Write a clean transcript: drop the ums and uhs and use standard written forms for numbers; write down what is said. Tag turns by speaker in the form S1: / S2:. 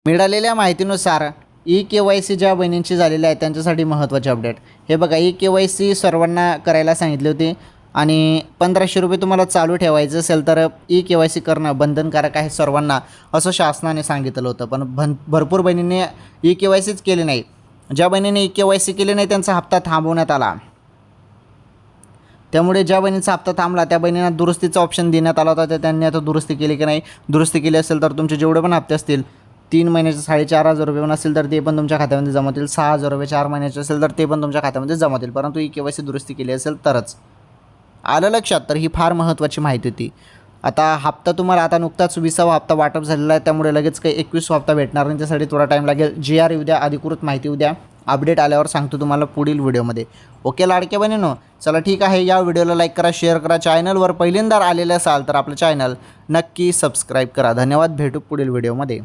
S1: मिळालेल्या माहितीनुसार ई-KYC ज्या बहिणींची झालेली आहे त्यांच्यासाठी महत्त्वाचे अपडेट. हे बघा, ई-KYC सर्वांना करायला सांगितले होते आणि 1500 रुपये तुम्हाला चालू ठेवायचं असेल तर ई-KYC करणं बंधनकारक आहे सर्वांना, असं शासनाने सांगितलं होतं. पण भरपूर बहिणींनी ई-KYCच केले नाही. ज्या बहिणींनी ई-KYC केले नाही त्यांचा हप्ता थांबवण्यात आला. त्यामुळे ज्या बहिणींचा हप्ता थांबला त्या बहिणींना दुरुस्तीचा ऑप्शन देण्यात आला होता. तर त्यांनी आता दुरुस्ती केली की नाही, दुरुस्ती केली असेल तर तुमचे जेवढे पण हप्ते असतील 3 महिन्याचे 4,500 रुपये पण असेल तर ते पण तुमच्या खात्यामध्ये जमा होतील. 6,000 रुपये 4 महिन्याचे असेल तर ते पण तुमच्या खात्यामध्ये जमा होतील, परंतु ई-KYC दुरुस्ती केली असेल तरच. आलं लक्षात? तर ही फार महत्त्वाची माहिती होती. आता हप्ता तुम्हाला आता नुकताच 20वा हप्ता वाटप झालेला आहे, त्यामुळे लगेच काही 21वा हप्ता भेटणार नाही. त्यासाठी थोडा टाईम लागेल. GR उद्या, अधिकृत माहिती उद्या, अपडेट आल्यावर सांगतो तुम्हाला पुढील व्हिडिओमध्ये. ओके लाडक्या बहिणींनो, चला ठीक आहे. या व्हिडिओला लाईक करा, शेअर करा. चॅनलवर पहिल्यांदा आलेले असाल तर आपलं चॅनल नक्की सबस्क्राईब करा. धन्यवाद. भेटू पुढील व्हिडिओमध्ये.